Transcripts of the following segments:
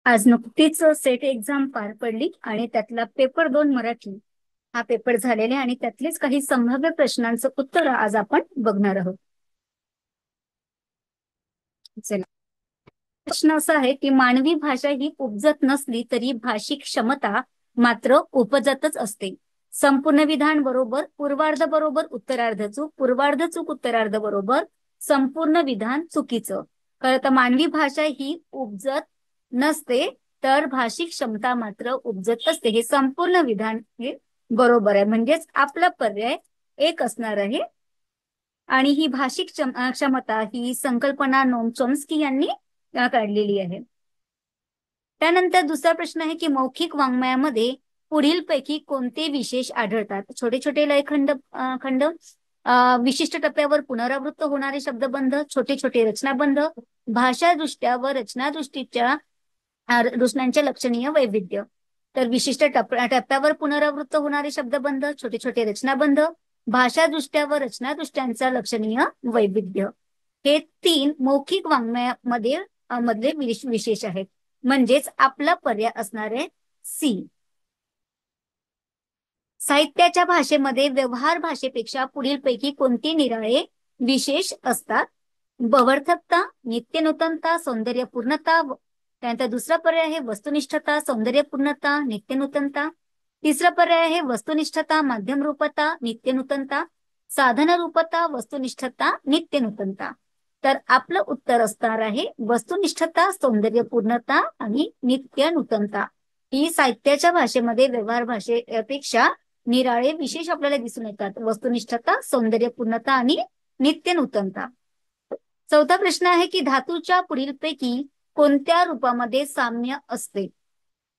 आज नुकतीच set exam पार पडली आणि त्यातला पेपर 2 मराठी हा पेपर झालेला आहे आणि त्यातलेच काही संभाव्य प्रश्नांचं उत्तर आज आपण बघणार आहोत. चला, प्रश्न असा आहे की मानवी भाषा ही उपजत नसली तरी भाषिक क्षमता मात्र उपजतच असते. संपूर्ण विधान बरोबर, पूर्वार्ध बरोबर, उत्तरार्ध चूक, पूर्वार्ध चूक, उत्तरार्ध बरोबर, संपूर्ण विधान चुकीचं. खरं तर मानवी भाषा ही उपजत नसते तर भाषिक क्षमता मात्र उपजत असते. हे संपूर्ण विधान हे बरोबर आहे, म्हणजेच आपला पर्याय एक असणार आहे. आणि ही भाषिक क्षमता ही संकल्पना नोम चॉम्स्की यांनी काढलेली आहे. त्यानंतर दुसरा प्रश्न आहे की मौखिक वाङ्मयामध्ये पुढीलपैकी कोणते विशेष आढळतात? छोटे छोटे लयखंड, खंड, विशिष्ट टप्प्यावर पुनरावृत्त होणारे शब्दबंध, छोटे छोटे रचनाबंध, भाषादृष्ट्या व रचनादृष्टीच्या रचनांच्या लक्षणीय वैविध्य. तर विशिष्ट टप्प्यावर पुनरावृत्त होणारे शब्दबंध, छोटे छोटे रचनाबंध, भाषादृष्ट्या व रचनादृष्ट्यांचा लक्षणीय वैविध्य, हे 3 मौखिक वाङ्मयामध्ये मधले विशेष आहेत. म्हणजेच आपला पर्याय असणार आहे सी. साहित्याच्या भाषेमध्ये व्यवहार भाषेपेक्षा पुढीलपैकी कोणते निराळे विशेष असतात? बवर्थकता, नित्यनूतनता, सौंदर्यपूर्णता. त्यानंतर दुसरा पर्याय आहे वस्तुनिष्ठता, सौंदर्यपूर्णता, नित्यनूतनता. तिसरा पर्याय आहे वस्तुनिष्ठता, माध्यमरूपता, नित्यनूतनता, साधनरूपता, वस्तुनिष्ठता, नित्यनूतनता. तर आपलं उत्तर असणार आहे वस्तुनिष्ठता, सौंदर्यपूर्णता आणि नित्यनूतनता. ही साहित्याच्या भाषेमध्ये व्यवहार भाषेपेक्षा निराळे विशेष आपल्याला दिसून येतात. वस्तुनिष्ठता, सौंदर्यपूर्णता आणि नित्यनूतनता. चौथा प्रश्न आहे की धातूच्या पुढीलपैकी कोणत्या रूपामध्ये साम्य असते?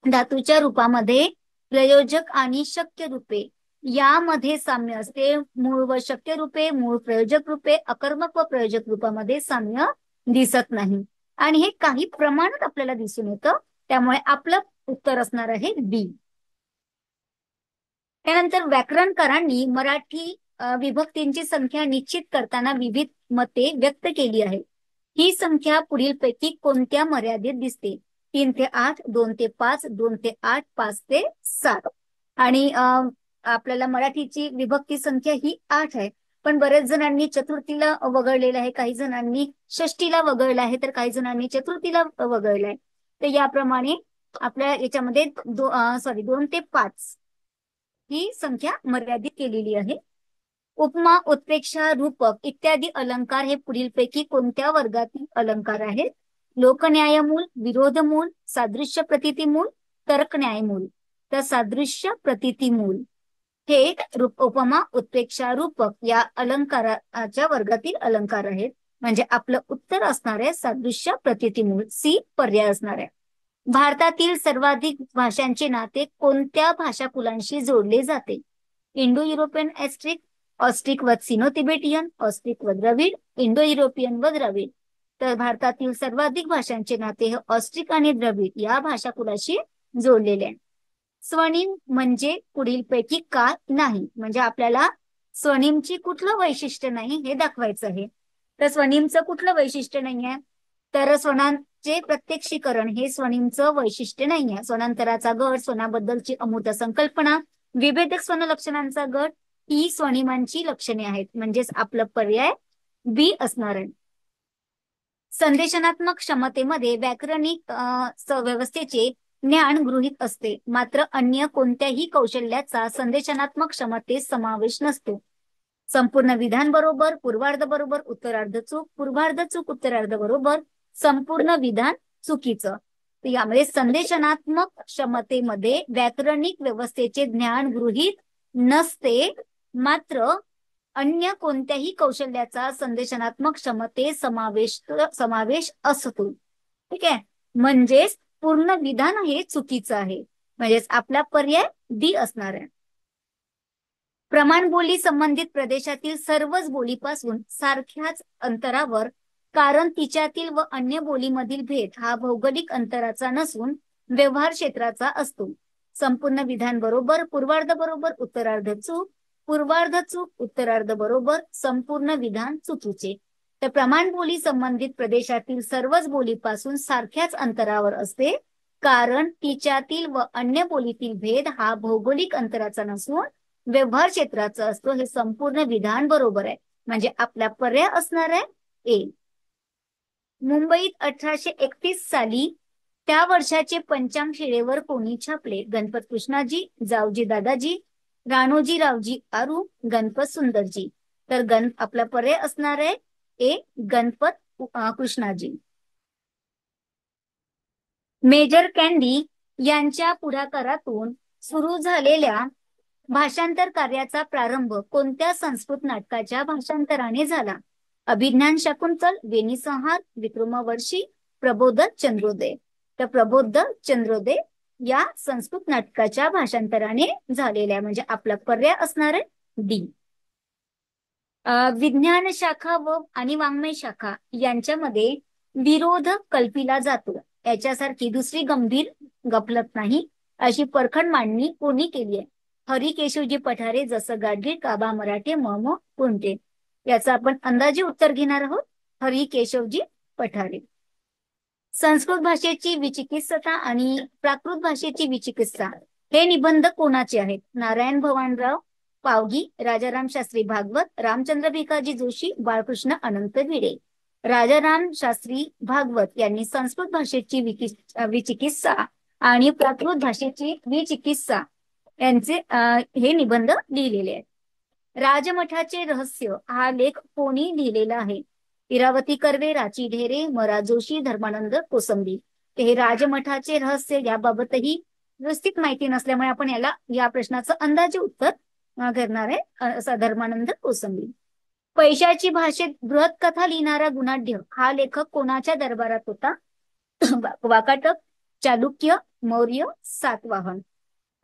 धातूच्या रूपामध्ये प्रयोजक आणि शक्य रूपे यामध्ये साम्य असते. मूळ व शक्य रूपे, मूळ प्रयोजक रूपे, अकर्मक व प्रयोजक रूपामध्ये साम्य दिसत नाही आणि हे काही प्रमाणात आपल्याला दिसून येतं. त्यामुळे आपलं उत्तर असणार आहे बी. त्यानंतर व्याकरणकारांनी मराठी विभक्तींची संख्या निश्चित करताना विविध मते व्यक्त केली आहे. ही संख्या पुढीलपैकी कोणत्या मर्यादेत दिसते? 3 ते 8, 2 ते 5, 2 ते 8, 5 ते 7. आणि आपल्याला मराठीची विभक्ती संख्या ही 8 आहे. पण बरेच जणांनी चतुर्थीला वगळलेलं आहे, काही जणांनी षष्टीला वगळलं आहे, तर काही जणांनी चतुर्थीला वगळलं आहे. तर याप्रमाणे आपल्या याच्यामध्ये 2 ते 5 ही संख्या मर्यादित केलेली आहे. उपमा, उत्प्रेक्षा, रूपक इत्यादी अलंकार हे पुढीलपैकी कोणत्या वर्गातील अलंकार आहेत? लोकन्यायमूल, विरोधमूल, सादृश्य प्रतितीमूल, तर्कन्यायमूल. तर सादृश्य प्रतितीमूल हे उपमा, उत्प्रेक्षा, रूपक या अलंकाराच्या वर्गातील अलंकार आहेत. म्हणजे आपलं उत्तर असणार आहे सादृश्य प्रतितीमूल, सी पर्याय असणार आहे. भारतातील सर्वाधिक भाषांचे नाते कोणत्या भाषाकुलांशी जोडले जाते? इंडो युरोपियन एस्ट्रिक, ऑस्ट्रिक व सिनो तिबेटियन, ऑस्ट्रिक व द्रविड, इंडो युरोपियन व द्रविड. तर भारतातील सर्वाधिक भाषांचे नाते हे ऑस्ट्रिक आणि द्रविड या भाषाकुलाशी जोडलेले आहे. स्वनिम म्हणजे पुढीलपैकी का नाही? म्हणजे आपल्याला स्वनिमची कुठलं वैशिष्ट्य नाही हे दाखवायचं आहे. तर स्वनिमचं कुठलं वैशिष्ट्य नाही आहे? तर स्वनांचे प्रत्यक्षीकरण हे स्वनिमचं वैशिष्ट्य नाही आहे. स्वनांतराचा गट, स्वनाबद्दलची अमूर्त संकल्पना, विभेदक स्वन लक्षणांचा गट ही स्वनिमांची लक्षणे आहेत. म्हणजेच आपलं पर्याय बी असणार आहे. संदेशनात्मक क्षमतेमध्ये व्याकरणिक व्यवस्थेचे ज्ञान गृहीत असते, मात्र अन्य कोणत्याही कौशल्याचा संदेशनात्मक क्षमतेत समावेश नसतो. संपूर्ण विधान बरोबर, पूर्वार्ध बरोबर, उत्तरार्ध चूक, पूर्वार्ध चूक, उत्तरार्ध बरोबर, संपूर्ण विधान चुकीचं. यामध्ये संदेशनात्मक क्षमतेमध्ये व्याकरणिक व्यवस्थेचे ज्ञान गृहीत नसते, मात्र अन्य कोणत्याही कौशल्याचा संदेशनात्मक क्षमतेत समावेश असतो. ठीक आहे, म्हणजेच पूर्ण विधान हे चुकीचं आहे. म्हणजेच आपला पर्याय डी असणार आहे. प्रमाण बोली संबंधित प्रदेशातील सर्वच बोलीपासून सारख्याच अंतरावर, कारण तिच्यातील व अन्य बोलीमधील भेद हा भौगोलिक अंतराचा नसून व्यवहार क्षेत्राचा असतो. संपूर्ण विधान बरोबर, पूर्वार्ध बरोबर, उत्तरार्ध चूक, पूर्वार्ध चूक, उत्तरार्ध बरोबर, संपूर्ण विधान चुकीचे. तर प्रमाण बोली संबंधित प्रदेशातील सर्वच बोलीपासून सारख्याच अंतरावर असते, कारण तिच्यातील व अन्य बोलीतील भेद हा भौगोलिक अंतराचा नसून व्यवहार क्षेत्राचा असतो. हे संपूर्ण विधान बरोबर आहे. म्हणजे आपला पर्याय असणार आहे ए. मुंबईत 1831 साली त्या वर्षाचे पंचांग शिळेवर कोणी छापले? गणपत कृष्णाजी, जावजी दादाजी, राणोजी रावजी आरू, गणपत सुंदरजी. तर आपला पर्याय असणार आहे ए, गणपत कृष्णाजी. मेजर कॅन्डी यांच्या पुढाकारातून सुरू झालेल्या भाषांतर कार्याचा प्रारंभ कोणत्या संस्कृत नाटकाच्या भाषांतराने झाला? अभिज्ञान शाकुंतल, वेणी संहार, विक्रमवर्षी, प्रबोध चंद्रोदय. तर प्रबोध चंद्रोदय या संस्कृत नाटकाच्या भाषांतराने झालेल्या, म्हणजे आपला पर्याय असणार आहे डी. विज्ञान शाखा व आणि वाङ्मय शाखा यांच्यामध्ये विरोध कल्पिला जातो याच्यासारखी दुसरी गंभीर गफलत नाही अशी परखड मांडणी कोणी केली आहे? हरी केशवजी पठारे, जसं गाडगीळ, काबा मराठे, म कोणते. याचं आपण अंदाजे उत्तर घेणार आहोत. हरी केशवजी पठारे. संस्कृत भाषेची विचिकित्सता आणि प्राकृत भाषेची विचिकित्सा हे निबंध कोणाचे आहेत? नारायण भवानराव पावगी, राजाराम शास्त्री भागवत, रामचंद्र भिकाजी जोशी, बाळकृष्ण अनंत भिडे. राजाराम शास्त्री भागवत यांनी संस्कृत भाषेची विचिकित्सा आणि प्राकृत भाषेची विचिकित्सा यांचे हे निबंध लिहिलेले आहेत. राजमठाचे रहस्य हा लेख कोणी लिहिलेला आहे? इरावती कर्वे, राची ढेरे, मरा जोशी, धर्मानंद कोसंबी. हे राजमठाचे रहस्य याबाबतही व्यवस्थित माहिती नसल्यामुळे आपण या प्रश्नाचं अंदाजे उत्तर करणार आहे असा धर्मानंद कोसंबी. पैशाची भाषेत बृहत कथा लिहिणारा गुणाढ्य हा लेखक कोणाच्या दरबारात होता? वाकाटक, चालुक्य, मौर्य, सातवाहन.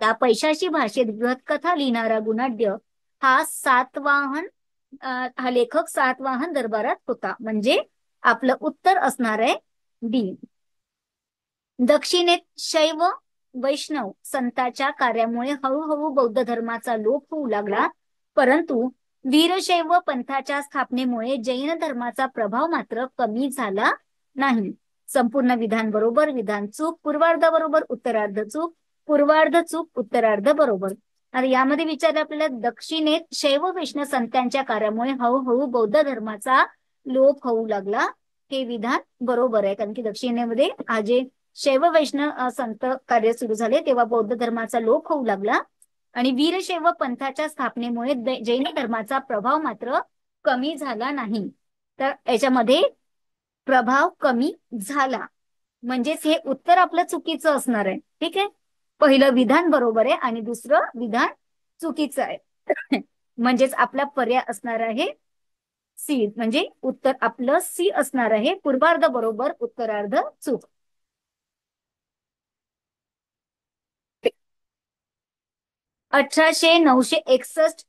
त्या पैशाची भाषेत बृहत कथा लिहिणारा गुणाढ्य हा सातवाहन हा लेखक सातवाहन दरबारात होता. म्हणजे आपलं उत्तर असणार आहे डी. दक्षिणेत शैव वैष्णव संतांच्या कार्यामुळे हळूहळू बौद्ध धर्माचा लोप होऊ लागला, परंतु वीरशैव पंथाच्या स्थापनेमुळे जैन धर्माचा प्रभाव मात्र कमी झाला नाही. संपूर्ण विधान बरोबर, विधान चूक, पूर्वार्ध बरोबर, उत्तरार्ध चूक, पूर्वार्ध चूक, उत्तरार्ध बरोबर. आणि यामध्ये विचारलं आपल्याला दक्षिणेत शैव वैष्णव संतांच्या कार्यामुळे हळूहळू बौद्ध धर्माचा लोप होऊ लागला. हे विधान बरोबर आहे, कारण की दक्षिणेमध्ये जे शैव वैष्णव संत कार्य सुरू झाले तेव्हा बौद्ध धर्माचा लोप होऊ लागला आणि वीरशैव पंथाच्या स्थापनेमुळे जैन धर्माचा प्रभाव मात्र कमी झाला नाही. तर याच्यामध्ये प्रभाव कमी झाला म्हणजेच हे उत्तर आपलं चुकीचं असणार आहे. ठीक आहे, पहिलं विधान बरोबर आहे आणि दुसरं विधान चुकीचं आहे. म्हणजेच आपला पर्याय असणार आहे सी, म्हणजे उत्तर आपलं सी असणार आहे. पूर्वार्ध बरोबर, उत्तरार्ध चूक. 1800-961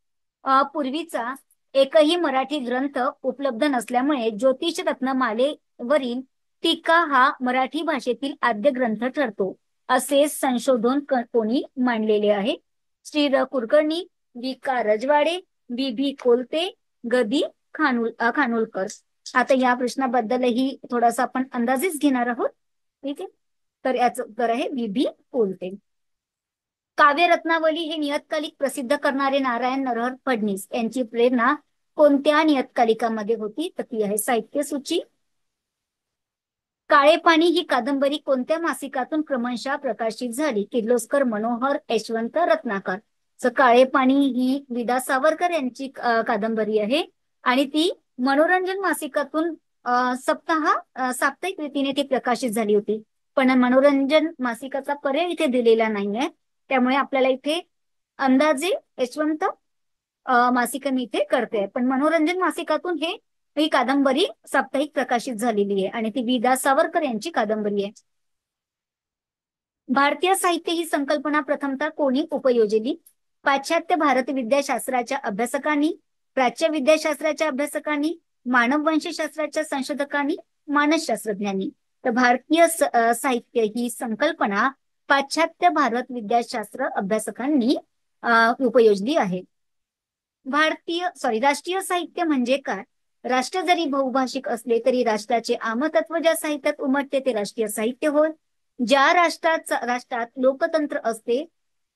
पूर्वीचा एकही मराठी ग्रंथ उपलब्ध नसल्यामुळे ज्योतिष रत्नमालेवरील टीका हा मराठी भाषेतील आद्य ग्रंथ ठरतो असे संशोधन कोणी मांडलेले आहे? श्री र कुलकर्णी, वि का रजवाडे, बी भी कोलते, गदी खानोलकर. आता या प्रश्नाबद्दलही थोडासा आपण अंदाजेच घेणार आहोत. ठीक आहे, तर याचं उत्तर आहे बी भी कोलते. काव्यरत्नावली हे नियतकालिक प्रसिद्ध करणारे नारायण नरहर फडणीस यांची प्रेरणा कोणत्या नियतकालिकामध्ये होती? तर ती आहे साहित्यसूची. काळे पाणी ही कादंबरी कोणत्या मासिकातून क्रमशः प्रकाशित झाली? किर्लोस्कर, मनोहर, यशवंत, रत्नाकर. काळे पाणी ही विदा सावरकर यांची कादंबरी आहे आणि ती मनोरंजन मासिकातून साप्ताहिक रीतीने ती प्रकाशित झाली होती. पण मनोरंजन मासिकाचा पर्याय इथे दिलेला नाहीये, त्यामुळे आपल्याला इथे अंदाजे यशवंत मासिक मी इथे करते, पण मनोरंजन मासिकातून ही कादंबरी साप्ताहिक प्रकाशित झालेली आहे आणि ती विदा सावरकर यांची कादंबरी आहे. भारतीय साहित्य ही संकल्पना प्रथमतः कोणी उपयोजली? पाश्चात्य भारत विद्याशास्त्राच्या अभ्यासकांनी, प्राच्य विद्याशास्त्राच्या अभ्यासकांनी, मानववंशशास्त्राच्या संशोधकांनी, मानसशास्त्रज्ञांनी. तर भारतीय साहित्य ही संकल्पना पाश्चात्य भारत विद्याशास्त्र अभ्यासकांनी उपयोजली आहे. राष्ट्रीय साहित्य म्हणजे काय? राष्ट्र जरी बहुभाषिक असले तरी राष्ट्राचे आमतत्व ज्या साहित्यात उमटते ते राष्ट्रीय साहित्य होय. ज्या राष्ट्रात लोकतंत्र असते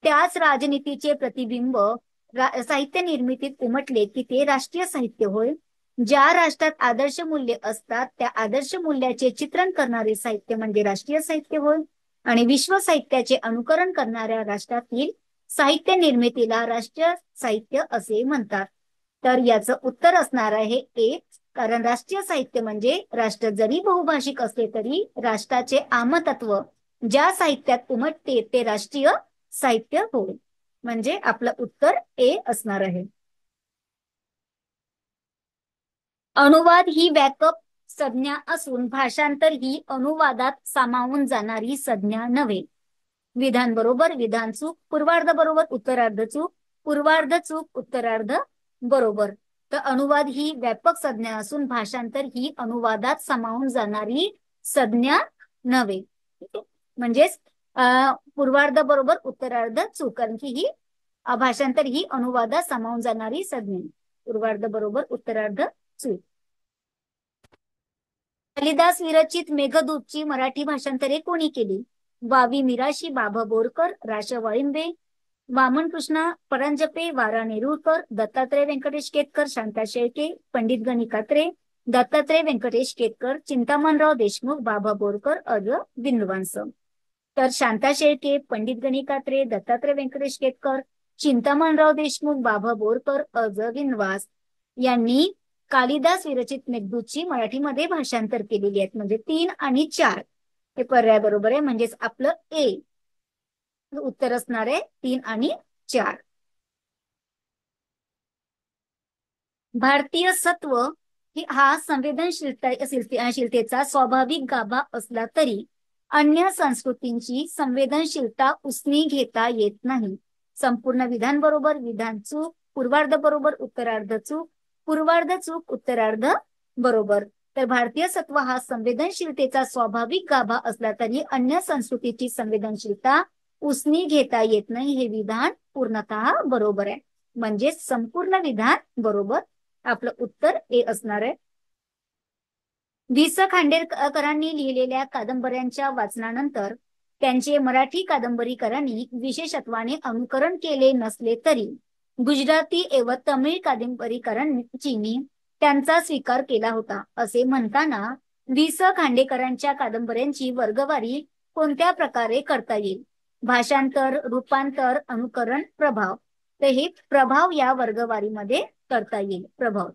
त्याच राजनीतीचे प्रतिबिंब साहित्य निर्मितीत उमटले की ते राष्ट्रीय साहित्य होय. ज्या राष्ट्रात आदर्श मूल्य असतात त्या आदर्श मूल्याचे चित्रण करणारे साहित्य म्हणजे राष्ट्रीय साहित्य होय. आणि विश्व साहित्याचे अनुकरण करणाऱ्या राष्ट्रातील साहित्य निर्मितीला राष्ट्रीय साहित्य असे म्हणतात. तर याचं उत्तर असणार आहे ए. कारण राष्ट्रीय साहित्य म्हणजे राष्ट्र जरी बहुभाषिक असले तरी राष्ट्राचे आमतत्व ज्या साहित्यात उमटते ते राष्ट्रीय साहित्य होय. म्हणजे आपलं उत्तर ए असणार आहे. अनुवाद ही बॅकअप संज्ञा असून भाषांतर ही अनुवादात सामावून जाणारी संज्ञा नव्हे. विधान बरोबर, विधान चूक, पूर्वार्ध बरोबर, उत्तरार्ध चूक, पूर्वार्ध चूक, उत्तरार्ध बरोबर. तर अनुवाद ही व्यापक संज्ञा असून भाषांतर ही अनुवादात सामावून जाणारी संज्ञा नव्हे. म्हणजेच पूर्वार्ध बरोबर, उत्तरार्ध चूक, कारण की ही भाषांतर ही अनुवादात सामावून जाणारी संज्ञा. पूर्वार्ध बरोबर, उत्तरार्ध चूक. कालिदास विरचित मेघदूतची मराठी भाषांतरे कोणी केली? वावी मिराशी, बाबा बोरकर, राशा वाळिंबे, वामन कृष्णा परांजपे, वारा नेरुळकर, दत्तात्रय व्यंकटेश केतकर, शांता शेळके, पंडित गणी कात्रे, दत्तात्रय व्यंकटेश केतकर, चिंतामणराव देशमुख, बाबा बोरकर, अज विंदवांस. तर शांता शेळके, पंडित गणी कात्रे, दत्तात्रय व्यंकटेश केतकर, चिंतामणराव देशमुख, बाबा बोरकर, अज विंदवास यांनी कालिदास विरचित मेघदूतची मराठीमध्ये भाषांतर केलेली आहेत. म्हणजे 3 आणि 4 हे पर्याय बरोबर आहे. म्हणजेच आपलं ए उत्तर असणार आहे 3 आणि 4. भारतीय सत्व हा संवेदनशीलतेचा स्वाभाविक गाभा असला तरी अन्य संस्कृतींची संवेदनशीलता उसनी घेता येत नाही. संपूर्ण विधान बरोबर, विधान चूक, पूर्वार्ध बरोबर, उत्तरार्ध चूक, पूर्वार्ध चूक, उत्तरार्ध बरोबर. तर भारतीय सत्व हा संवेदनशीलतेचा स्वाभाविक गाभा असला तरी अन्य संस्कृतीची संवेदनशीलता उसनी घेता येत नाही हे विधान पूर्णतः बरोबर आहे. म्हणजे संपूर्ण विधान बरोबर. आपलं उत्तर ए असणार आहे. वि. स. खांडेकरांनी लिहिलेल्या कादंबऱ्यांच्या वाचनानंतर त्यांचे मराठी कादंबरीकारांनी विशेषत्वाने अनुकरण केले नसले तरी गुजराती व तमिळ कादंबरीकारांनी त्यांचा स्वीकार केला होता. असे म्हणताना वि. स. खांडेकरांच्या कादंबऱ्यांची वर्गवारी कोणत्या प्रकारे करता येईल? भाषांतर, रूपांतर, अनुकरण, प्रभाव. तर हे प्रभाव या वर्गवारीमध्ये करता येईल. प्रभाव.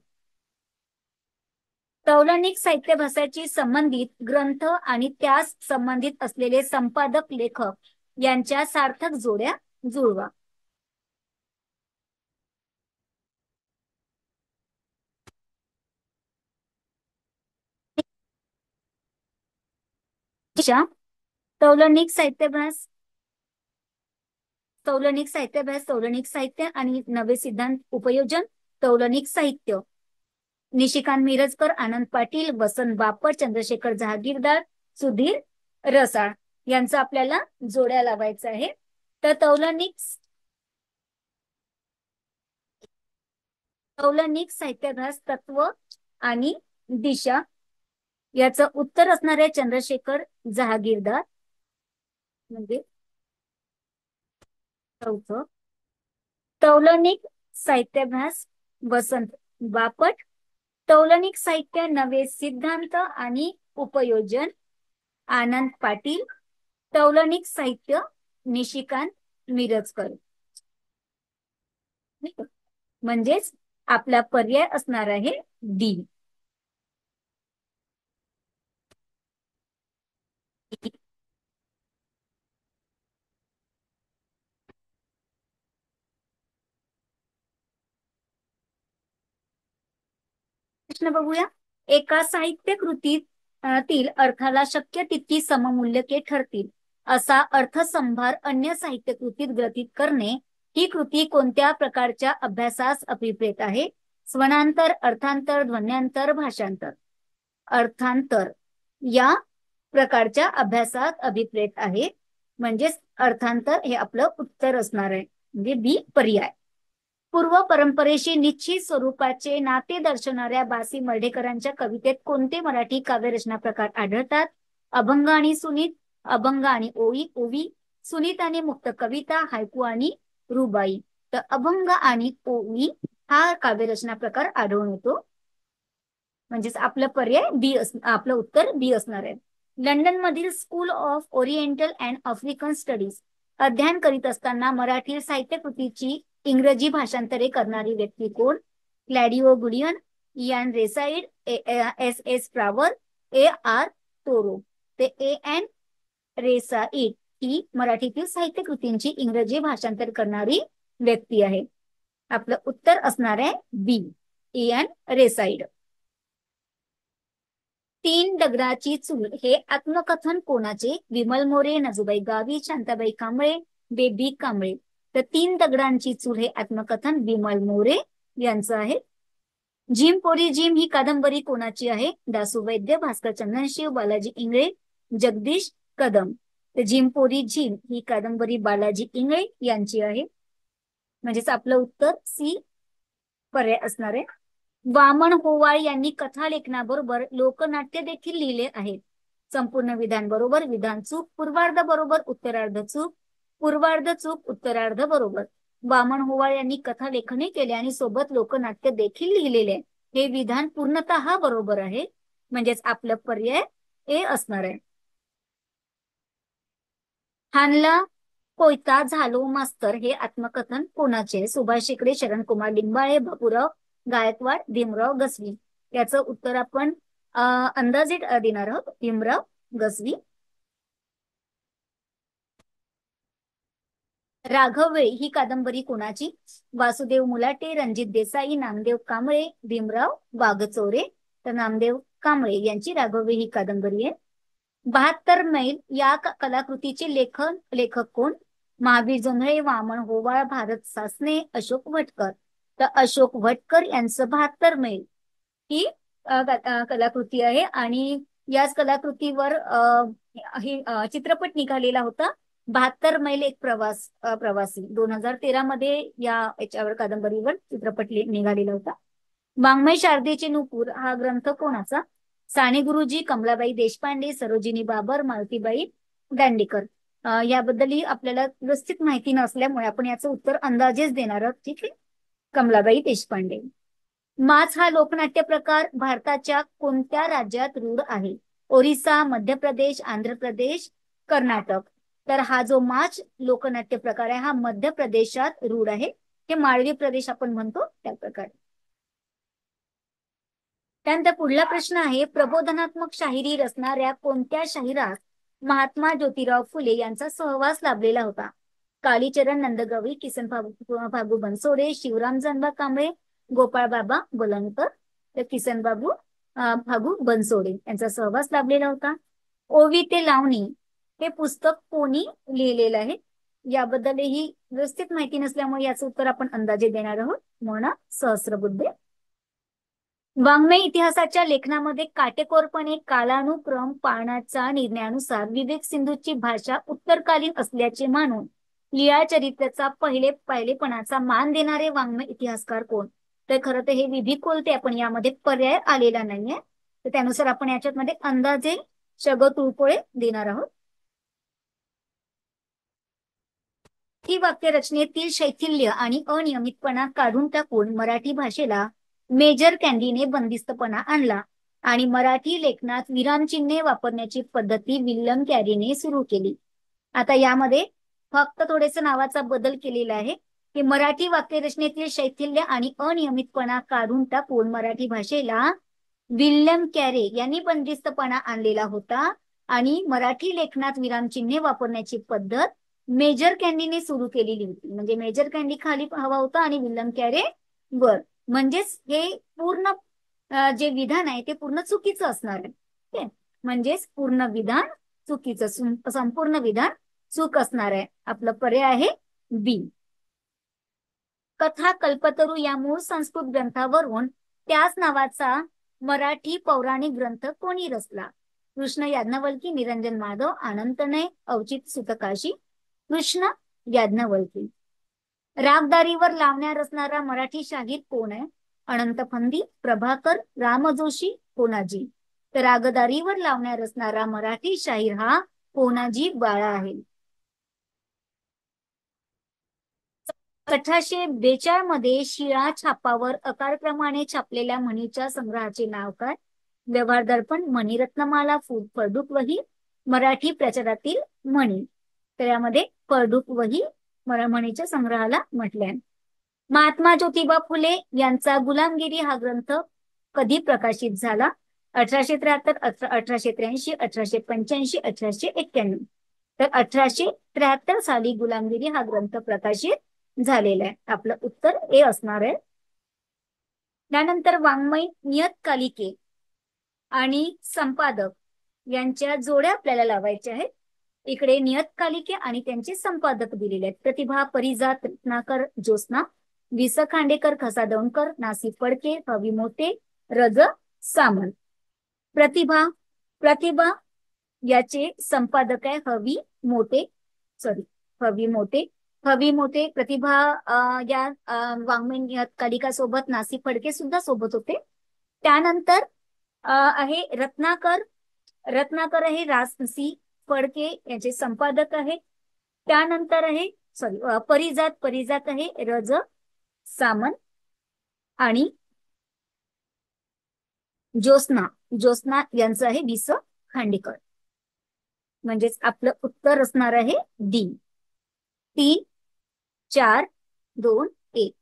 तौलनिक साहित्य भाषेची संबंधित ग्रंथ आणि त्यास संबंधित असलेले संपादक लेखक यांच्या सार्थक जोड्या जुळवा. तौलनिक साहित्याभ्यास, तौलनिक साहित्याभ्यास, तौलनिक साहित्य आणि नवे सिद्धांत उपयोजन, तौलनिक साहित्य. निशिकांत मिरजकर, आनंद पाटील, वसंत बापट, चंद्रशेखर जहागीरदार, सुधीर रसाळ यांचं आपल्याला जोड्या लावायचं आहे. तर तौलनिक साहित्याभ्यास तत्व आणि दिशा याचं उत्तर असणार आहे चंद्रशेखर जहागीरदार. म्हणजे चौथं. तौलनिक साहित्याभ्यास वसंत बापट, तौलनिक साहित्य नवे सिद्धांत आणि उपयोजन आनंद पाटील, तौलनिक साहित्य निशिकांत मिरजकर. म्हणजेच आपला पर्याय असणार आहे डी. प्रश्न बघूया. एका साहित्य कृतीतील अर्थाला शक्य तितकी सममूल्यके ठरतील असा अर्थसंभार अन्य साहित्य कृतीत ग्रथित करणे ही कृती कोणत्या प्रकारच्या अभ्यासास अभिप्रेत आहे? स्वनांतर, अर्थांतर, ध्वन्यांतर, भाषांतर. अर्थांतर या प्रकारच्या अभ्यासात अभिप्रेत आहे. म्हणजेच अर्थांतर हे आपलं उत्तर असणार आहे. म्हणजे बी पर्याय. पूर्व परंपरेशी निश्चित स्वरूपाचे नाते दर्शवणाऱ्या बासी मर्ढेकरांच्या कवितेत कोणते मराठी काव्यरचना प्रकार आढळतात? अभंग आणि सुनीत, अभंग आणि ओवी, सुनीत आणि मुक्त कविता, हायकू आणि रुबाई. तर अभंग आणि ओवी हा काव्यरचना प्रकार आढळून येतो. म्हणजेच आपलं पर्याय बी आपलं उत्तर बी असणार आहे. लंडन मधील school of oriental and African studies अध्ययन करीत असताना मराठी साहित्य कृतीची इंग्रजी भाषांतरे करणारी व्यक्ती कोण? Claudio Gudian, Ian Reside, S S Frawar, A R Toro. ते ए एन रेसाइड ही मराठीतील साहित्य कृतींची इंग्रजी भाषांतर करणारी व्यक्ती आहे. आपलं उत्तर असणार आहे बी, इयान रेसाइड. तीन दगडाची चूल हे आत्मकथन कोणाचे? विमल मोरे, नजुबाई गावित, शांताबाई कांबळे, बेबी कांबळे. तर तीन दगडांची चूल हे आत्मकथन विमल मोरे यांचं आहे. झिम पोरी झिम ही कादंबरी कोणाची आहे? दासू वैद्य, भास्कर चंदनशिव, बालाजी इंगळे, जगदीश कदम. तर झिम पोरी झिम ही कादंबरी बालाजी इंगळे यांची आहे. म्हणजेच आपलं उत्तर सी पर्याय असणार आहे. वामन होवाळ यांनी कथा लेखनाबरोबर लोकनाट्य देखील लिहिले आहेत. संपूर्ण विधान बरोबर, विधान चूक, पूर्वार्ध बरोबर, उत्तरार्ध चूक, पूर्वार्ध चूक, उत्तरार्ध बरोबर. वामन होवाळ यांनी कथा लेखनही केले आणि सोबत लोकनाट्य देखील लिहिलेले आहे. हे विधान पूर्णतः बरोबर आहे. म्हणजेच आपलं पर्याय ए असणार आहे. हानला कोयता झालो मास्तर हे आत्मकथन कोणाचे? सुभाष शिकडे, शरणकुमार लिंबाळे, बापूराव गायकवाड, भीमराव गसवी. याचं उत्तर आपण अंदाजे देणार आहोत, भीमराव गसवी. राघवे ही कादंबरी कोणाची? वासुदेव मुलाटे, रणजित देसाई, नामदेव कांबळे, भीमराव वाघचौरे. तर नामदेव कांबळे यांची राघवे ही कादंबरी आहे. 72 मैल या कलाकृतीचे लेखक कोण? महावीर जोंधळे, वामन होवाळ, भारत सासने, अशोक भटकर. तर अशोक भटकर यांचं 72 मैल ही कलाकृती आहे आणि याच कलाकृतीवर ही चित्रपट निघालेला होता, 72 मैल एक प्रवासी. 2013 मध्ये याच्यावर कादंबरीवर चित्रपट निघालेला होता. वाङ्मय शारदेचे नुपूर हा ग्रंथ कोणाचा? साने गुरुजी, कमलाबाई देशपांडे, सरोजिनी बाबर, मालतीबाई दांडेकर. याबद्दलही आपल्याला व्यवस्थित माहिती नसल्यामुळे आपण याचं उत्तर अंदाजेच देणार आहोत. ठीक आहे, कमलाबाई देशपांडे. माच हा लोकनाट्य प्रकार भारताच्या कोणत्या राज्यात रूढ आहे? ओरिसा, मध्य प्रदेश, आंध्र प्रदेश, कर्नाटक. तर हा जो माच लोकनाट्य प्रकार आहे हा मध्य प्रदेशात रूढ आहे. हे माळवी प्रदेश आपण म्हणतो त्या प्रकारे. त्यानंतर पुढला प्रश्न आहे, प्रबोधनात्मक शाहिरी रचणाऱ्या कोणत्या शाहिरात महात्मा ज्योतिराव फुले यांचा सहवास लाभलेला होता? कालीचरण नंदगवी, किसन फागू बनसोडे, शिवराम जानबा कांबळे, गोपाळ बाबा बोलणकर. तर किसन बाबू फागू बनसोडे यांचा सहवास लाभलेला होता. ओवी ते लावणी हे पुस्तक कोणी लिहिलेलं आहे? याबद्दलही व्यवस्थित माहिती नसल्यामुळे याचं उत्तर आपण अंदाजे देणार आहोत, म्हणा सहस्रबुद्धे. वाङ्मय इतिहासाच्या लेखनामध्ये काटेकोरपणे कालानुक्रम पाळण्याचा निर्णयानुसार विवेक सिंधूची भाषा उत्तरकालीन असल्याचे मानून लीळा चरित्राचा पहिलेपणाचा मान देणारे वाङ्मय इतिहासकार कोण? तर खरं तर हे विधी कोलते, आपण यामध्ये पर्याय आलेला नाहीये, तर त्यानुसार आपण याच्यामध्ये अंदाजे शग तुळपोळे देणार आहोत. ही वाक्यरचनेतील शैथिल्य आणि अनियमितपणा काढून टाकून मराठी भाषेला मेजर कॅन्डीने बंदिस्तपणा आणला आणि मराठी लेखनात विरामचिन्हे वापरण्याची पद्धती विल्यम कॅरीने सुरू केली. आता यामध्ये फक्त थोडेसे नावाचा बदल केलेला आहे की मराठी वाक्यरचनेतील शैथिल्य आणि अनियमितपणा काढून टाकून मराठी भाषेला विल्यम कॅरे यांनी बंदिस्तपणा आणलेला होता आणि मराठी लेखनात विरामचिन्हे वापरण्याची पद्धत मेजर कॅन्डीने सुरू केलेली होती. म्हणजे मेजर कॅन्डी खाली हवा होता आणि विल्यम कॅरे वर. म्हणजेच हे पूर्ण जे विधान आहे ते पूर्ण चुकीचं असणार आहे. म्हणजेच पूर्ण विधान चुकीचं, संपूर्ण विधान चूक असणार आहे. आपलं पर्याय आहे बी. कथा कल्पतरू या मूळ संस्कृत ग्रंथावरून त्याच नावाचा मराठी पौराणिक ग्रंथ कोणी रचला? कृष्ण याज्ञवल्की, निरंजन माधव, अनंतनय, अवचित सुतकाशी. कृष्ण याज्ञवल्की. रागदारीवर लावण्या रचणारा मराठी शाहीर कोण आहे? अनंत फंदी, प्रभाकर, रामजोशी, कोणाजी. तर रागदारीवर लावण्या रचणारा मराठी शाहीर हा कोणाजी बाळा आहे. 1842 मध्ये शिळा छापावर अकारक्रमाने छापलेल्या म्हणीच्या संग्रहाचे नाव काय? व्यवहार दर्पण, मणिरत्नमाला, फळदूक वही, मराठी प्रचारातील म्हणी. तर यामध्ये फळदूक वही म्हणीच्या संग्रहाला म्हटलंय. महात्मा ज्योतिबा फुले यांचा गुलामगिरी हा ग्रंथ कधी प्रकाशित झाला? 1873, 1883, 1885, 1891. तर 1873 साली गुलामगिरी हा ग्रंथ प्रकाशित झालेला आहे. आपलं उत्तर ए असणार आहे. त्यानंतर वाङ्मय नियतकालिके आणि संपादक यांच्या जोड्या आपल्याला लावायच्या आहेत. इकडे नियतकालिके आणि त्यांचे संपादक दिलेले आहेत. प्रतिभा परिजात रत्नाकर ज्योत्स्ना, वि स खांडेकर खसादौंडकर, नासी फडके, हवी मोठे, रज सामंत. प्रतिभा याचे संपादक आहे हवी मोठे. प्रतिभा या वाङ्मय नियतकालिका सोबत नासी फडके सुद्धा सोबत होते. त्यानंतर आहे रत्नाकर आहे राजसी फडके याचे संपादक आहेत. त्यानंतर आहे परिजात आहे रज सामंत. आणि ज्योत्स्ना यांचं आहे वि स खांडेकर. म्हणजेच आपलं उत्तर असणार आहे डी. 3, 4, 2, 1.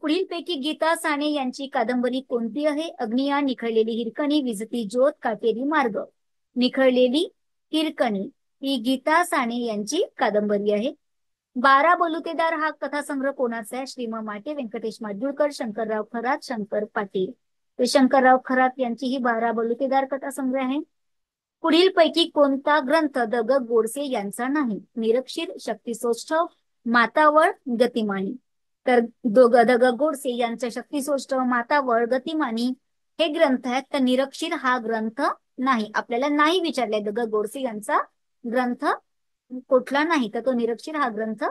पुढीलपैकी गीता साने यांची कादंबरी कोणती आहे? अग्निया, निखळलेली हिरकणी, विजती ज्योत, काटेरी मार्ग. निखळलेली हिरकणी ही गीता साने यांची कादंबरी आहे. 12 बलुतेदार हा कथासंग्रह कोणाचा आहे? श्रीम माटे, व्यंकटेश माडगूळकर, शंकरराव खरात, शंकर पाटील. तर शंकरराव खरात यांची ही 12 बलुतेदार कथासंग्रह आहे. पुढीलपैकी कोणता ग्रंथ द ग गोडसे यांचा नाही? निरक्षीर, शक्तिसौष्ठव, मातावळ, गतिमानी. तर द ग गोडसे यांच्या शक्तिसौष्ठव, मातावळ, गतिमानी हे ग्रंथ आहेत. तर निरक्षीर हा ग्रंथ नाही. आपल्याला नाही विचारलाय द ग गोडसे यांचा ग्रंथ कुठला नाही, तर तो निरक्षीर हा ग्रंथ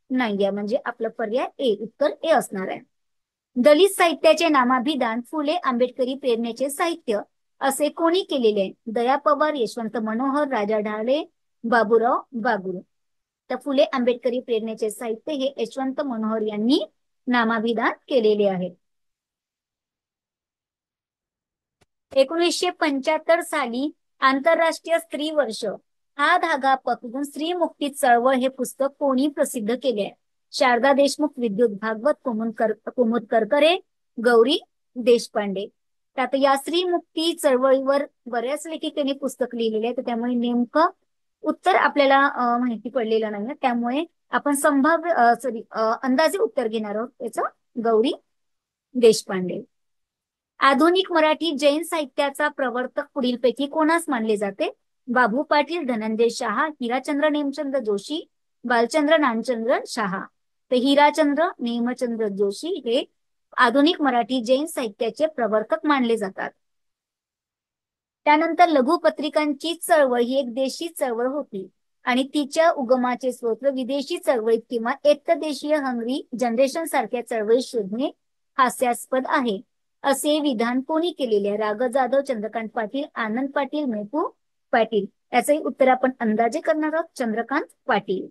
नाहीये. म्हणजे आपलं पर्याय ए, उत्तर ए असणार आहे. दलित साहित्याचे नामाभिधान फुले आंबेडकरी प्रेरणेचे साहित्य असे कोणी केलेले आहे? दया पवार, यशवंत मनोहर, राजा ढाले, बाबूराव बागुल. तर फुले आंबेडकरी प्रेरणेचे साहित्य हे यशवंत मनोहर यांनी नामाभिधान केलेले आहे. 1975 साली आंतरराष्ट्रीय स्त्री वर्ष हा धागा पकडून स्त्री मुक्ती चळवळ हे पुस्तक कोणी प्रसिद्ध केले आहे? शारदा देशमुख, विद्युत भागवत, कुमुद करकरे, गौरी देशपांडे. आता या स्त्री मुक्ती चळवळीवर बऱ्याच लेखिकांनी पुस्तक लिहिलेले आहे. तर त्यामुळे नेमकं उत्तर आपल्याला माहिती पडलेलं नाही. त्यामुळे आपण अंदाजे उत्तर घेणार आहोत त्याचं गौरी देशपांडे. आधुनिक मराठी जैन साहित्याचा प्रवर्तक पुढीलपैकी कोणास मानले जाते? बाबू पाटील, धनंजय शहा, हिराचंद्र नेमचंद्र जोशी, बालचंद्र नामचंद्र शहा. तर हिराचंद्र नेमचंद्र जोशी हे आधुनिक मराठी जैन साहित्याचे प्रवर्तक मानले जातात. त्यानंतर लघुपत्रिकांची चळवळ ही एक देशी चळवळ होती आणि तिच्या उगमाचे स्रोत विदेशी चळवळीत किंवा एकदेशीय हंगरी जनरेशन सारख्या चळवळीत शोधणे हास्यास्पद आहे असे विधान कोणी केलेले? राघव जाधव, चंद्रकांत पाटील, आनंद पाटील, मेहबूब पाटील. याचंही उत्तर आपण अंदाजे करणार आहोत, चंद्रकांत पाटील.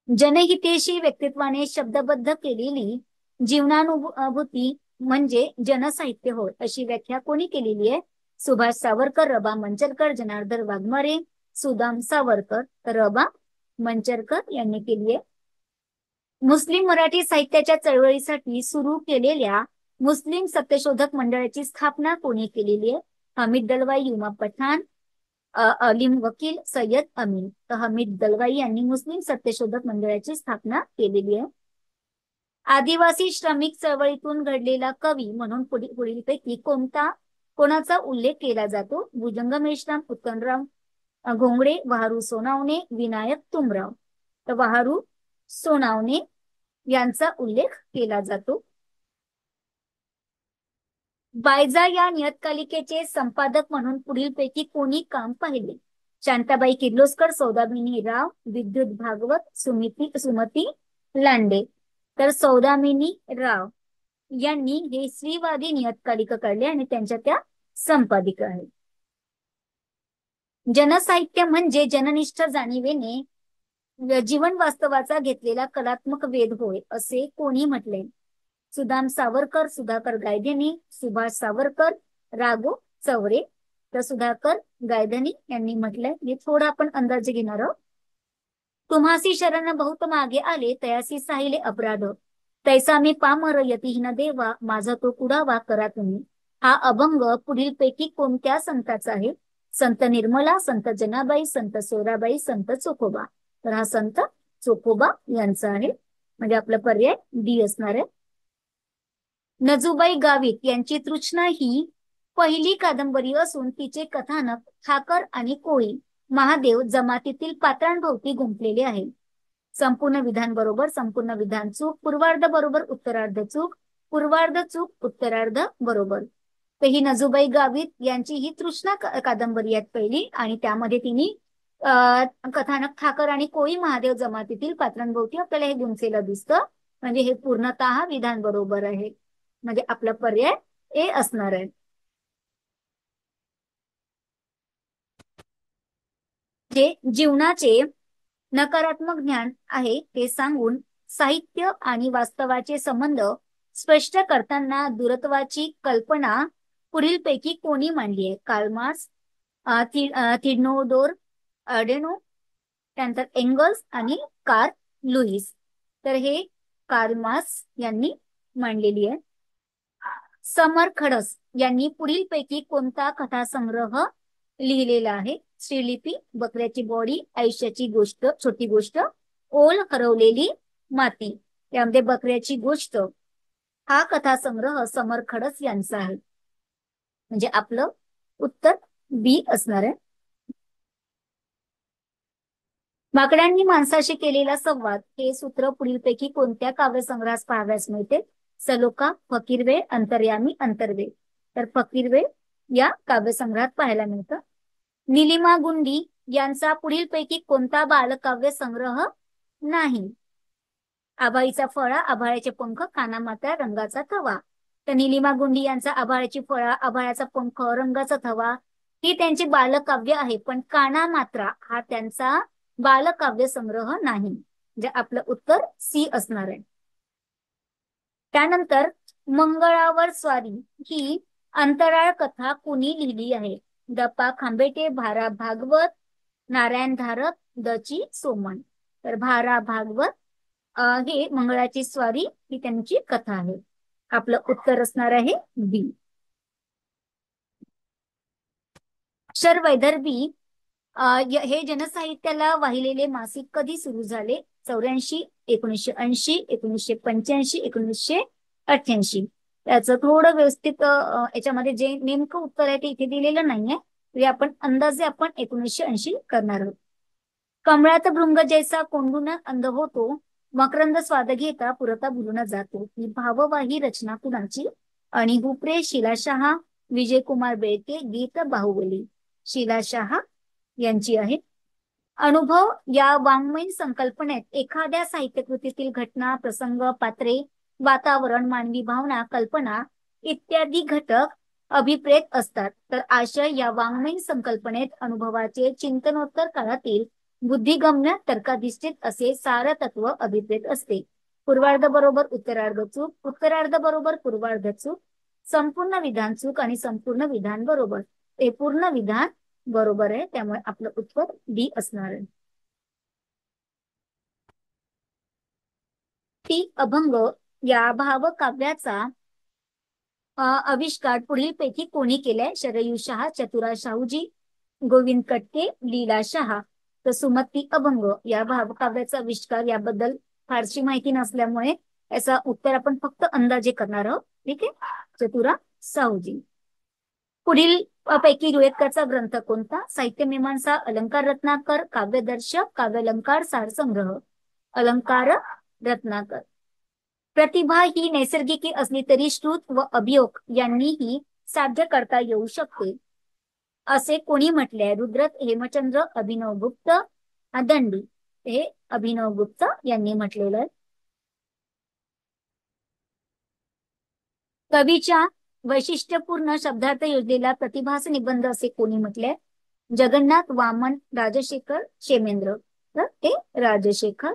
जनहितेशी व्यक्तित्वाने शब्दबद्ध केलेली जीवनानुभूती म्हणजे जनसाहित्य होय अशी व्याख्या कोणी केलेली आहे? सुभाष सावरकर, रबा मंचरकर, जनार्दन वाघमारे, सुदाम सावरकर. तर रबा मंचरकर यांनी केली आहे. मुस्लिम मराठी साहित्याच्या चळवळीसाठी सुरू केलेल्या मुस्लिम सत्यशोधक मंडळाची स्थापना कोणी केलेली आहे? हमीद दलवाई, युमा पठाण, अलीम वकील, सय्यद अमीन. तर हमीद दलवाई यांनी मुस्लिम सत्यशोधक मंडळाची स्थापना केलेली आहे. आदिवासी श्रमिक चळवळीतून घडलेला कवी म्हणून पुढीलपैकी कोणाचा उल्लेख केला जातो? भुजंग मेश्राम, उत्तमराव घोंगडे, वहारू सोनावणे, विनायक तुमराव. तर वहारू सोनावणे यांचा उल्लेख केला जातो. बायजा या नियतकालिकेचे संपादक म्हणून पुढीलपैकी कोणी काम पाहिले? शांताबाई किर्लोस्कर, सौदामिनी राव, विद्युत भागवत, सुमती लांडे. तर सौदामिनी राव यांनी हे स्त्रीवादी नियतकालिक काढले आणि त्यांच्या त्या संपादिका आहेत. जनसाहित्य म्हणजे जननिष्ठ जाणीवेने जीवन वास्तवाचा घेतलेला कलात्मक वेध होय, असे कोणी म्हटले? सुदाम सावरकर, सुधाकर गायधनी, सुभाष सावरकर, राघो चौरे. तर सुधाकर गायधनी यांनी म्हटलंय. हे थोडं आपण अंदाजे घेणार आहोत. तुम्हासी शरण बहुत मागे आले, तयासी साहिले अपराध, तैसा मी पामर यतिहीन देवा, माझा तो कुडावा करा तुम्ही. हा अभंग पुढीलपैकी कोणत्या संताचा आहे? संत निर्मला, संत जनाबाई, संत सोराबाई, संत चोखोबा. तर हा संत चोखोबा यांचा आहे, म्हणजे आपला पर्याय डी असणार आहे. नजूबाई गावित यांची तृष्णा ही पहिली कादंबरी असून तिचे कथानक ठाकर आणि कोळी महादेव जमातीतील पात्रांभोवती गुंफलेले आहे. संपूर्ण विधान बरोबर, संपूर्ण विधान चूक, पूर्वार्ध बरोबर, उत्तरार्ध चूक, पूर्वार्ध चूक, उत्तरार्ध बरोबर. तर ही नजूबाई गावित यांची ही तृष्णा कादंबरी आहे पहिली, आणि त्यामध्ये तिने कथानक ठाकर आणि कोळी महादेव जमातीतील पात्रांभोवती आपल्याला हे गुंफलेलं दिसतं. म्हणजे हे पूर्णतः विधान बरोबर आहे, म्हणजे आपला पर्याय ए असणार आहे. जे जीवनाचे नकारात्मक ज्ञान आहे ते सांगून साहित्य आणि वास्तवाचे संबंध स्पष्ट करताना दूरत्वाची कल्पना पुढीलपैकी कोणी मांडली आहे? कार्ल मार्क्स, थिडोडोर अडेनो, त्यानंतर एंगल्स आणि कार्ल लुईस. तर हे कार्ल मार्क्स यांनी मांडलेली आहे. समर खडस यांनी पुढीलपैकी कोणता कथासंग्रह लिहिलेला आहे? श्रीलिपी, बकऱ्याची बॉडी, आयुष्याची गोष्ट, छोटी गोष्ट, ओल हरवलेली माती. त्यामध्ये बकऱ्याची गोष्ट हा कथासंग्रह समर खडस यांचा आहे, म्हणजे आपलं उत्तर बी असणार आहे. माकडांनी माणसाशी केलेला संवाद हे सूत्र पुढीलपैकी कोणत्या काव्यसंग्रहास पाहाव्यास मिळते? सलोका, फकीरवेळ, अंतर्यामी, अंतर्वेळ. तर फकीरवेळ या काव्यसंग्रहात पाहायला मिळतं. निलिमा गुंडी यांचा पुढीलपैकी कोणता बालकाव्य संग्रह नाही? आभाळीचा फळा, आभाळाचे पंख, काना मात्रा, रंगाचा थवा. तर निलिमा गुंडी यांचा आभाळाची फळा, आभाळाचा पंख, रंगाचा थवा ही त्यांची बालकाव्य आहे, पण काना मात्रा हा त्यांचा बालकाव्य संग्रह नाही, म्हणजे आपलं उत्तर सी असणार आहे. त्यानंतर मंगळावर स्वारी ही अंतराळ कथा कुणी लिहिली आहे? दपा खांबेटे, भारा भागवत, नारायण धारक, दची सोमन. तर भारा भागवत हे मंगळाची स्वारी ही त्यांची कथा आहे. आपलं उत्तर असणार आहे बी. अक्षर वैदर्भी हे जनसाहित्याला वाहिलेले मासिक कधी सुरू झाले? 84, 1980, 1985, 1988. त्याचं थोडं व्यवस्थित याच्यामध्ये जे नेमकं उत्तर आहे ते इथे दिलेलं नाहीये, तरी आपण अंदाजे आपण 1980 करणार आहोत. कमळात भृंग जैसा कोंडून अंध होतो, मकरंद स्वाद घेता पुरता भुलून जातो, ही भाववाही रचना कुणाची? आणि हुपरे, शिलाशहा, विजयकुमार बेळके, गीत बाहुबली. शिलाशहा यांची आहे. अनुभव या वाङ्मयीन संकल्पनेत एखाद्या साहित्यकृतीतील घटना, प्रसंग, पात्रे, वातावरण, मानवी भावना, कल्पना इत्यादी घटक अभिप्रेत असतात. तर आशय या वाङ्मयीन संकल्पनेत अनुभवाचे चिंतनोत्तर काळातील बुद्धिगम्य तर्काधिष्ठित असे सारतत्व अभिप्रेत असते. पूर्वार्ध बरोबर, उत्तरार्ध चूक, उत्तरार्ध बरोबर, पूर्वार्ध चूक, संपूर्ण विधान चूक आणि संपूर्ण विधान बरोबर. हे पूर्ण विधान बरोबर आहे, त्यामुळे आपलं उत्तर डी असणार आहे. ती अभंग या भावकाव्याचा आविष्कार पुढीलपैकी कोणी केलाय? शरयू शहा, चतुरा शाहूजी, गोविंद कटके, लीला शहा. तर सुमती अभंग या भावकाव्याचा आविष्कार याबद्दल फारशी माहिती नसल्यामुळे याचा उत्तर आपण फक्त अंदाजे करणार आहोत. ठीक आहे, चतुरा शाहूजी. पुढील पैकी रुळेतकरचा ग्रंथ कोणता? साहित्य मीमांसा, अलंकार रत्नाकर, काव्यदर्शक, काव्यालंकार, सारसंग्रह. अलंकार रत्नाकर. प्रतिभा ही नैसर्गिक असली तरी श्रुत व अभियोग यांनीही साध्य करता येऊ शकते, असे कोणी म्हटले? रुद्र, हेमचंद्र, अभिनव गुप्त, दंडी. हे अभिनव गुप्त यांनी म्हटलेलं आहे. कवीच्या वैशिष्ट्यपूर्ण शब्दार्थ योजलेला प्रतिभास निबंध असे कोणी म्हटले? जगन्नाथ वामन राजशेखर शेमेंद्र. तर ते राजशेखर.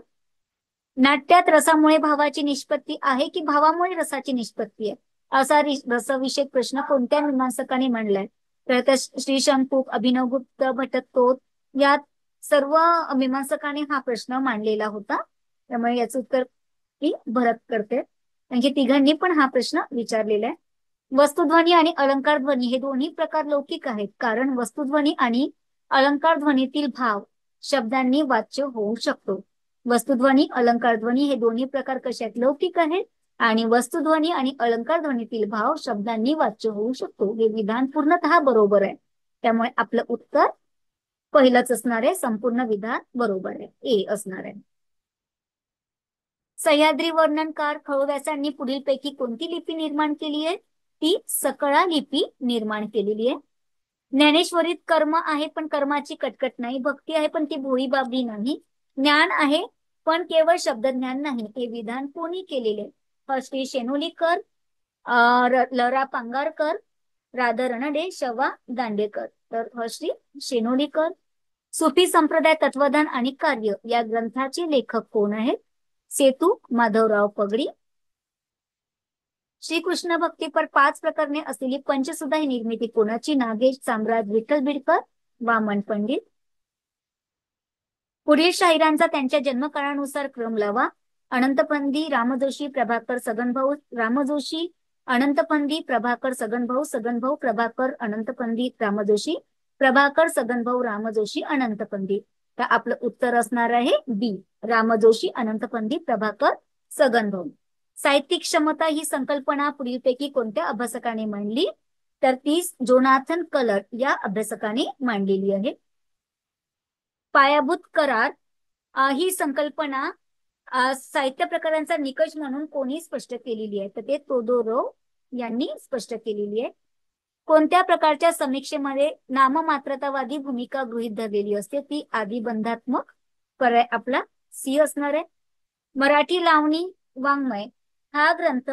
नाट्यात रसामुळे भावाची निष्पत्ती आहे की भावामुळे रसाची निष्पत्ती आहे, असा रसविषयक प्रश्न कोणत्या मीमांसकाने मांडलाय? तर त्या श्री शंकुक, अभिनवगुप्त, भटतोत या सर्व मीमांसकाने हा प्रश्न मांडलेला होता. त्यामुळे याचं उत्तर मी भरत करते. म्हणजे तिघांनी पण हा प्रश्न विचारलेला आहे. वस्तुध्वनी आणि अलंकार ध्वनी हे दोन्ही प्रकार लौकिक आहेत, कारण वस्तुध्वनी आणि अलंकार ध्वनीतील भाव शब्दांनी वाच्य होऊ शकतो. वस्तुध्वनी, अलंकार ध्वनी हे दोन्ही प्रकार कसे आहेत? लौकिक आहेत. आणि वस्तुध्वनी आणि अलंकार ध्वनीतील भाव शब्दांनी वाच्य होऊ शकतो. हे विधान पूर्णतः बरोबर आहे. त्यामुळे आपलं उत्तर पहिलंच असणार आहे. संपूर्ण विधान बरोबर आहे, ए असणार आहे. सह्याद्री वर्णनकार खळव्यासांनी पुढीलपैकी कोणती लिपी निर्माण केली आहे? ती सकळा लिपी निर्माण केलेली आहे. ज्ञानेश्वरीत कर्म आहे पण कर्माची कटकट नाही, भक्ती आहे पण ती भोळी बाबरी नाही, ज्ञान आहे पण केवळ शब्दज्ञान नाही, हे विधान कोणी केलेले? श्री शेनोलीकर, लरा पांगारकर, राधा रणडे, शवा दांडेकर. तर श्री शेनोलीकर. सुफी संप्रदाय तत्वज्ञान आणि कार्य या ग्रंथाचे लेखक कोण आहेत? सेतू माधवराव पगडी. श्रीकृष्ण भक्तीपर 5 प्रकरणे असलेली पंचसुधा ही निर्मिती कोणाची? नागेश चामराज, विठ्ठल बिडकर, वामन पंडित. पुढील शाहिरांचा त्यांच्या जन्मकाळानुसार क्रम लावा. अनंतपंदी, रामजोशी, प्रभाकर, सगनभाऊ, रामजोशी, अनंतपंदी, प्रभाकर, सगनभाऊ, सगनभाऊ, प्रभाकर, अनंतपंदी, रामजोशी, प्रभाकर, सगनभाऊ, रामजोशी, अनंतपंदी. तर आपलं उत्तर असणार आहे बी, रामजोशी, अनंतपंदी, प्रभाकर, सगनभाऊ. साहित्यिक क्षमता ही संकल्पना पुढीलपैकी कोणत्या अभ्यासकाने मांडली? तर ती जोनाथन कलर या अभ्यासकाने मांडलेली आहे. पायाभूत करार ही संकल्पना साहित्य प्रकारांचा निकष म्हणून कोणी स्पष्ट केलेली आहे? तर ते तोदोरोव यांनी स्पष्ट केलेली आहे. कोणत्या प्रकारच्या समीक्षेमध्ये नाममात्रतावादी भूमिका गृहीत धरलेली असते? ती आदिबंधात्मक. पर्याय आपला सी असणार आहे. मराठी लावणी वाङ्मय हा ग्रंथ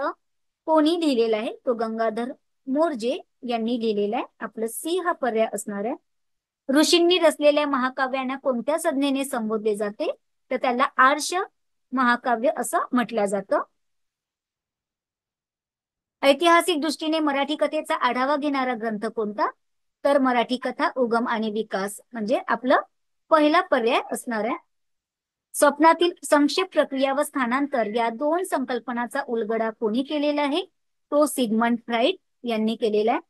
कोणी लिहिलेला आहे? तो गंगाधर मोर्जे यांनी लिहिलेला आहे. आपलं सी हा पर्याय असणार आहे. ऋषींनी रचलेल्या महाकाव्यांना कोणत्या संज्ञेने संबोधले जाते? तर त्याला आर्ष महाकाव्य असं म्हटलं जातं. ऐतिहासिक दृष्टीने मराठी कथेचा आढावा घेणारा ग्रंथ कोणता? तर मराठी कथा उगम आणि विकास म्हणजे आपलं पहिला पर्याय असणार आहे. स्वप्नातील संक्षेप प्रक्रिया व स्थानांतर या 2 संकल्पनाचा उलगडा कोणी केलेला आहे? तो सिगमंड फ्राईड यांनी केलेला आहे.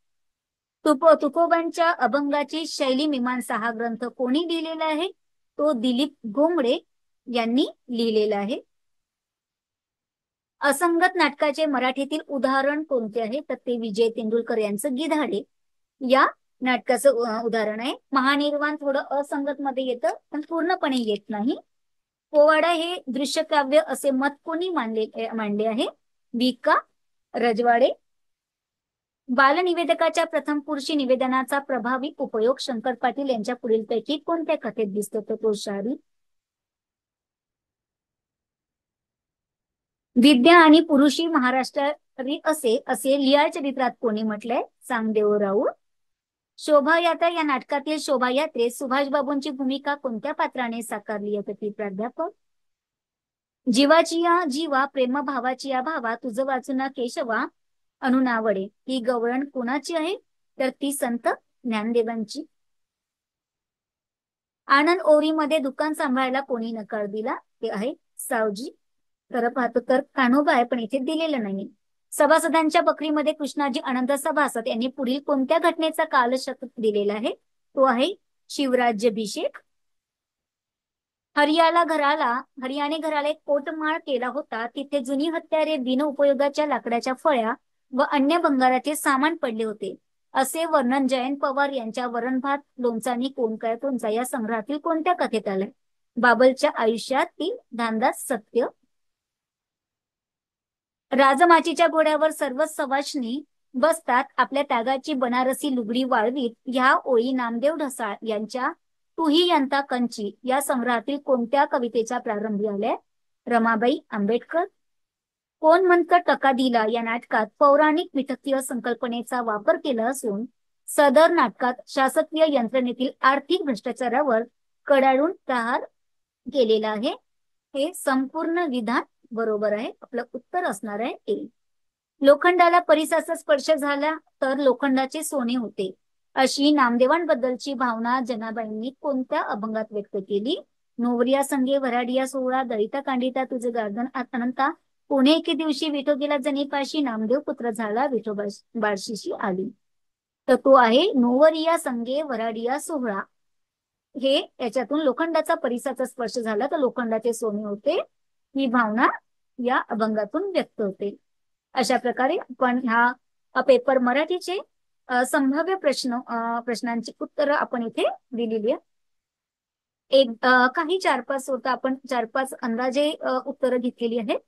तुकोबांच्या अभंगाची शैली मीमांसा हा ग्रंथ कोणी लिहिलेला आहे? तो दिलीप घोंगडे यांनी लिहिलेला आहे. असंगत नाटकाचे मराठीतील उदाहरण कोणते आहे? तर ते विजय तेंडुलकर यांचं गिधाडे या नाटकाचं उदाहरण आहे. महानिर्वाण थोडं असंगत मध्ये येतं पण पूर्णपणे येत नाही. पोवाडा हे दृश्यकाव्य असे मत कोणी मांडले आहे? विका रजवाडे. बालनिवेदकाच्या प्रथम पुरुषी निवेदनाचा प्रभावी उपयोग शंकर पाटील यांच्या पुढीलपैकी कोणत्या कथेत दिसतो? तर तो शारी. विद्या आणि पुरुषी महाराष्ट्रारी असे लिया चरित्रात कोणी म्हटलंय? चांगदेव राऊळ. शोभायात्रा या नाटकातील शोभायात्रेत सुभाषबाबूंची भूमिका कोणत्या पात्राने साकारली आहे? ती प्राध्यापक. जीवाची या जीवा, प्रेम भावाची या भावा, तुझं वाचुना केशवा, अनुनावडे ही गवळण कोणाची आहे? तर ती संत ज्ञानदेवांची. आनंद ओरीमध्ये दुकान सांभाळायला कोणी नकार दिला? ते आहे सावजी. तर पाहतो तर कान्होबा आहे पण इथे दिलेलं नाही. सभासदांच्या बकरीमध्ये कृष्णाजी अनंत सभासद यांनी पुढील कोणत्या घटनेचा कालशतक दिलेला आहे? तो आहे शिवराज्याभिषेक. हरियाणे घराला एक कोटमाळ केला होता. तिथे जुनी हत्यारे, बिनउपयोगाच्या लाकडाच्या फळ्या व अन्य भंगाराचे सामान पडले होते, असे वर्णन जयंत पवार यांच्या वरणभात लोणचानी कोण काय तोंचा या संग्रहातील कोणत्या कथेत आलंय? बाबलच्या आयुष्यातील धांदाच सत्य. राजमाचीच्या घोड्यावर सर्वच सवाष्णी बसतात, आपल्या त्यागाची बनारसी लुगडी वाळवीत, ह्या ओळी नामदेव ढसाळ यांच्या तूही यंता कंची या संग्रहातील कोणत्या कवितेच्या प्रारंभी आल्या? रमाबाई आंबेडकर. कोण म्हणतं टका दिला या नाटकात पौराणिक मिथकीय संकल्पनेचा वापर केला असून सदर नाटकात शासकीय यंत्रणेतील आर्थिक भ्रष्टाचारावर कडाडून प्रहार केलेला आहे. हे संपूर्ण विधान बरोबर आहे. आपलं उत्तर असणार आहे ए. लोखंडाला परिसाचा स्पर्श झाला तर लोखंडाचे सोने होते, अशी नामदेवांबद्दलची भावना जनाबाईंनी कोणत्या अभंगात व्यक्त केली? नोवरिया संगे वराडिया सोहळा, दळिता कांडिता तुझे गार्दन अनंता, पुणे एके दिवशी विठो गेला जनीपाशी, नामदेव पुत्र झाला विठो बाळशीशी आली. तर तो आहे नोवरिया संगे वराडिया सोहळा. हे याच्यातून लोखंडाचा परिसाचा स्पर्श झाला तर लोखंडाचे सोने होते, ही भावना या अभंगातून व्यक्त होते. अशा प्रकारे आपण ह्या पेपर मराठीचे संभाव्य प्रश्नांची उत्तरं आपण इथे दिलेली आहे. एक काही 4-5 होता, आपण 4-5 अंदाजे उत्तरं घेतलेली आहेत.